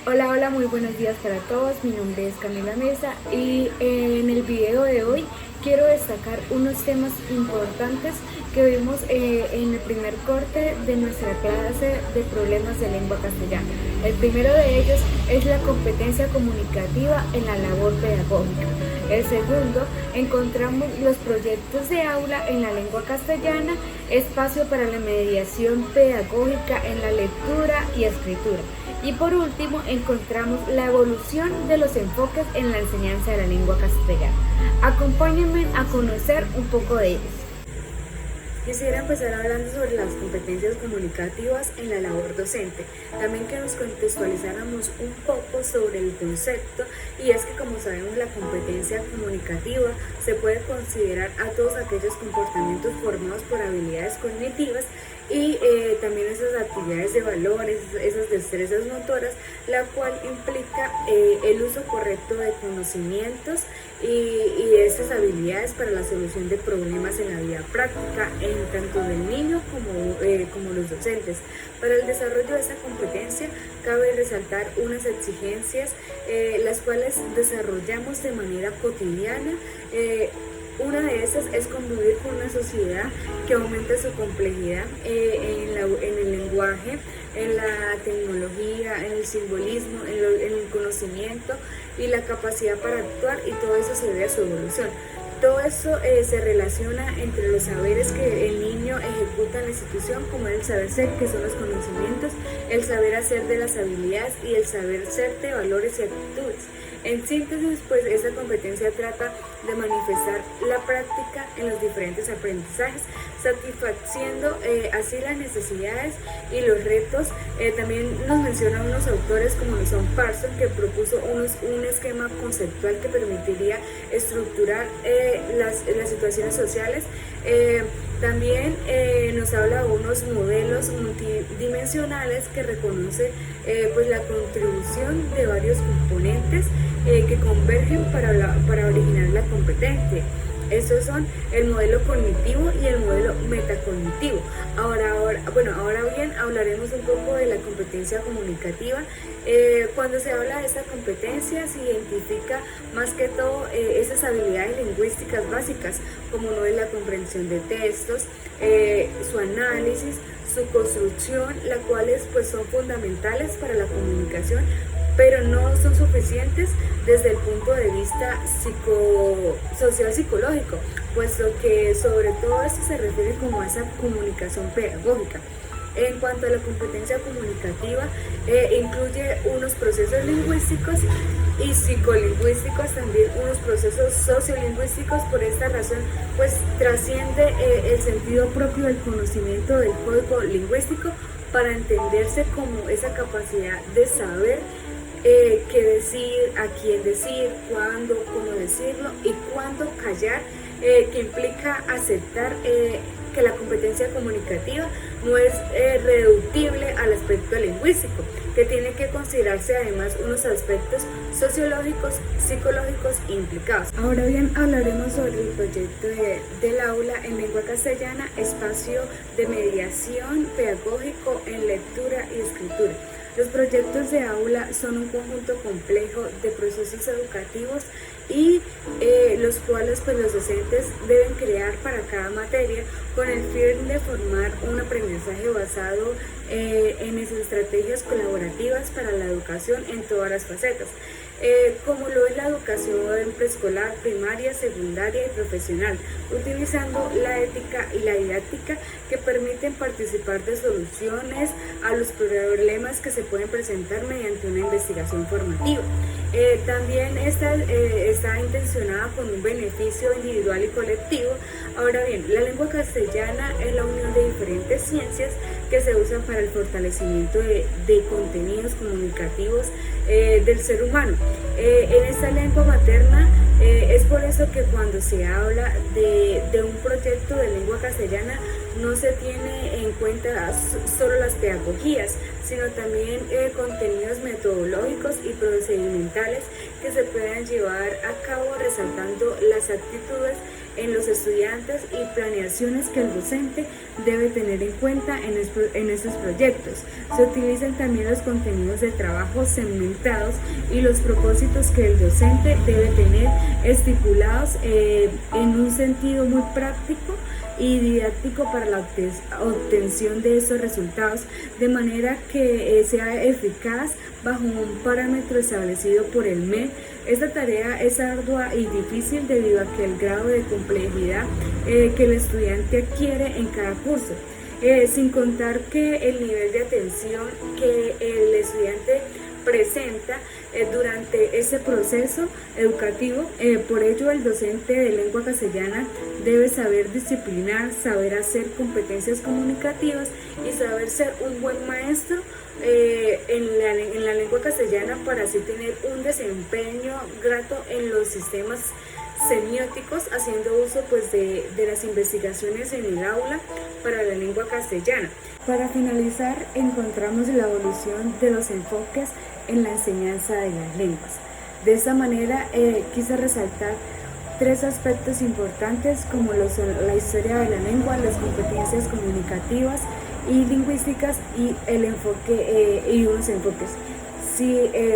Hola, hola, muy buenos días para todos. Mi nombre es Camila Mesa y en el video de hoy quiero destacar unos temas importantes que vimos en el primer corte de nuestra clase de problemas de lengua castellana. El primero de ellos es la competencia comunicativa en la labor pedagógica. El segundo, encontramos los proyectos de aula en la lengua castellana, espacio para la mediación pedagógica en la lectura y escritura. Y por último, encontramos la evolución de los enfoques en la enseñanza de la lengua castellana. Acompáñenme a conocer un poco de ellos. Quisiera empezar hablando sobre las competencias comunicativas en la labor docente. También que nos contextualizáramos un poco sobre el concepto, y es que, como sabemos, la competencia comunicativa se puede considerar a todos aquellos comportamientos formados por habilidades cognitivas y también esas actividades de valores, esas destrezas motoras, la cual implica el uso correcto de conocimientos y esas habilidades para la solución de problemas en la vida práctica, en tanto del niño como los docentes. Para el desarrollo de esta competencia cabe resaltar unas exigencias las cuales desarrollamos de manera cotidiana. Una de esas es convivir con una sociedad que aumenta su complejidad en el lenguaje, en la tecnología, en el simbolismo, en el conocimiento y la capacidad para actuar, y todo eso se debe a su evolución. Todo eso se relaciona entre los saberes que el niño ejecuta en la institución, como el saber ser, que son los conocimientos, el saber hacer de las habilidades y el saber ser de valores y actitudes. En síntesis, pues esta competencia trata de manifestar la práctica en los diferentes aprendizajes, satisfaciendo así las necesidades y los retos. También nos mencionan unos autores como lo son Parson, que propuso un esquema conceptual que permitiría estructurar las situaciones sociales. También nos habla de unos modelos multidimensionales que reconoce pues la contribución de varios componentes que convergen para originar la competencia. Estos son el modelo cognitivo y el modelo metacognitivo. Ahora bien, hablaremos un poco de la competencia comunicativa. Cuando se habla de esta competencia, se identifica más que todo esas habilidades lingüísticas básicas, como no es la comprensión de textos, su análisis, su construcción, las cuales pues son fundamentales para la comunicación, pero no son suficientes desde el punto de vista social psicológico, puesto que sobre todo esto se refiere como a esa comunicación pedagógica. En cuanto a la competencia comunicativa, incluye unos procesos lingüísticos y psicolingüísticos, también unos procesos sociolingüísticos. Por esta razón, pues trasciende el sentido propio del conocimiento del código lingüístico para entenderse como esa capacidad de saber qué decir, a quién decir, cuándo, cómo decirlo y cuándo callar, que implica aceptar que la competencia comunicativa no es reductible al aspecto lingüístico, que tiene que considerarse además unos aspectos sociológicos, psicológicos implicados. Ahora bien, hablaremos sobre el proyecto del aula en lengua castellana, espacio de mediación pedagógico en lectura y escritura. Los proyectos de aula son un conjunto complejo de procesos educativos y los cuales pues los docentes deben crear para cada materia con el fin de formar un aprendizaje basado en esas estrategias colaborativas para la educación en todas las facetas, como lo es la educación preescolar, primaria, secundaria y profesional, utilizando la ética y la didáctica que permiten participar de soluciones a los problemas que se pueden presentar mediante una investigación formativa. También está intencionada con un beneficio individual y colectivo. Ahora bien, la lengua castellana es la unión de diferentes ciencias que se usan para el fortalecimiento de contenidos comunicativos del ser humano. En esta lengua materna es por eso que cuando se habla de un proyecto de lengua castellana no se tiene en cuenta solo las pedagogías, sino también contenidos metodológicos y procedimentales que se puedan llevar a cabo, resaltando las actitudes en los estudiantes y planeaciones que el docente debe tener en cuenta en estos proyectos. Se utilizan también los contenidos de trabajo segmentados y los propósitos que el docente debe tener estipulados en un sentido muy práctico y didáctico para la obtención de esos resultados, de manera que sea eficaz bajo un parámetro establecido por el MED. Esta tarea es ardua y difícil debido a que el grado de complejidad que el estudiante adquiere en cada curso, sin contar que el nivel de atención que el estudiante presenta durante ese proceso educativo. Por ello, el docente de lengua castellana debe saber disciplinar, saber hacer competencias comunicativas y saber ser un buen maestro en la lengua castellana, para así tener un desempeño grato en los sistemas semióticos, haciendo uso pues de las investigaciones en el aula para la lengua castellana. Para finalizar, encontramos la evolución de los enfoques en la enseñanza de las lenguas. De esta manera quise resaltar tres aspectos importantes, como lo son la historia de la lengua, las competencias comunicativas y lingüísticas y el enfoque y unos enfoques.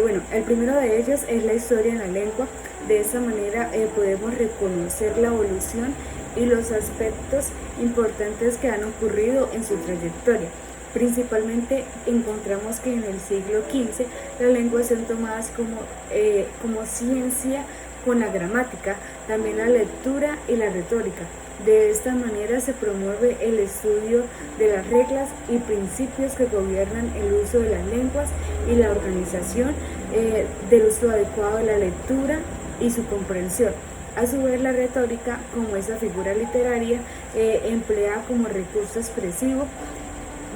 Bueno, el primero de ellos es la historia en la lengua. De esta manera podemos reconocer la evolución y los aspectos importantes que han ocurrido en su trayectoria. Principalmente encontramos que en el siglo XV las lenguas son tomadas como ciencia con la gramática, también la lectura y la retórica. De esta manera se promueve el estudio de las reglas y principios que gobiernan el uso de las lenguas y la organización del uso adecuado de la lectura y su comprensión. A su vez, la retórica, como esa figura literaria empleada como recurso expresivo,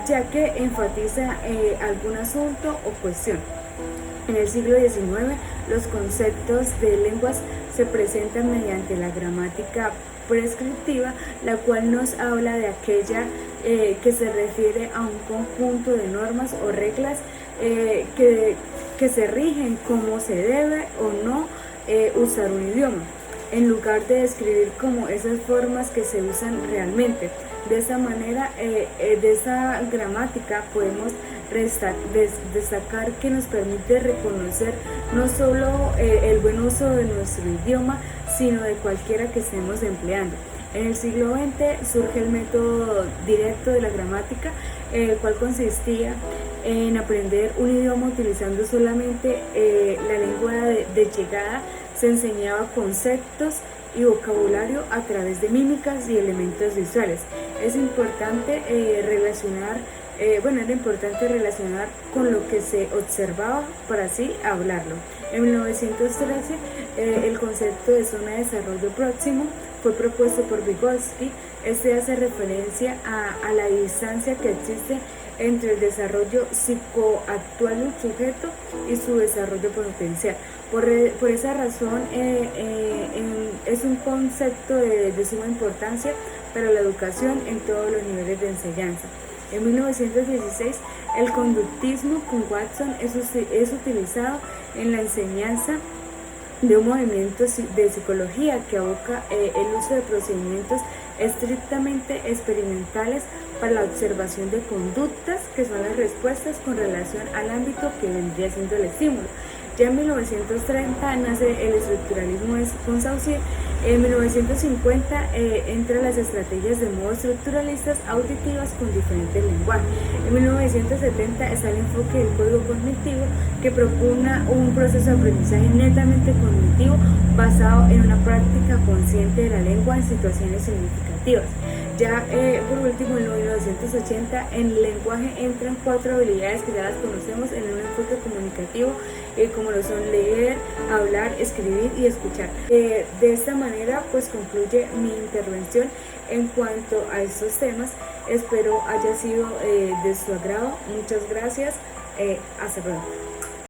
ya que enfatiza algún asunto o cuestión. En el siglo XIX, los conceptos de lenguas se presentan mediante la gramática prescriptiva, la cual nos habla de aquella que se refiere a un conjunto de normas o reglas que se rigen cómo se debe o no usar un idioma, en lugar de describir como esas formas que se usan realmente. De esta manera, de esa gramática podemos destacar que nos permite reconocer no solo el buen uso de nuestro idioma, sino de cualquiera que estemos empleando. En el siglo XX surge el método directo de la gramática, el cual consistía en aprender un idioma utilizando solamente la lengua de llegada. Se enseñaba conceptos y vocabulario a través de mímicas y elementos visuales. Es importante era importante relacionar con lo que se observaba para así hablarlo. En 1913, el concepto de zona de desarrollo próximo fue propuesto por Vygotsky. Este hace referencia a la distancia que existe entre el desarrollo psicoactual del sujeto y su desarrollo potencial. Por esa razón, es un concepto de suma importancia para la educación en todos los niveles de enseñanza. En 1916, el conductismo con Watson es utilizado en la enseñanza de un movimiento de psicología que aboca el uso de procedimientos estrictamente experimentales para la observación de conductas, que son las respuestas con relación al ámbito que vendría siendo el estímulo. Ya en 1930 nace el estructuralismo con Saussure. En 1950 entran las estrategias de modo estructuralistas auditivas con diferentes lenguajes. En 1970 está el enfoque del código cognitivo, que propugna un proceso de aprendizaje netamente cognitivo basado en una práctica consciente de la lengua en situaciones significativas. Ya por último, en 1980, en el lenguaje entran 4 habilidades que ya las conocemos en un enfoque comunicativo, como lo son leer, hablar, escribir y escuchar. De esta manera pues concluye mi intervención en cuanto a estos temas. Espero haya sido de su agrado. Muchas gracias. Hasta pronto.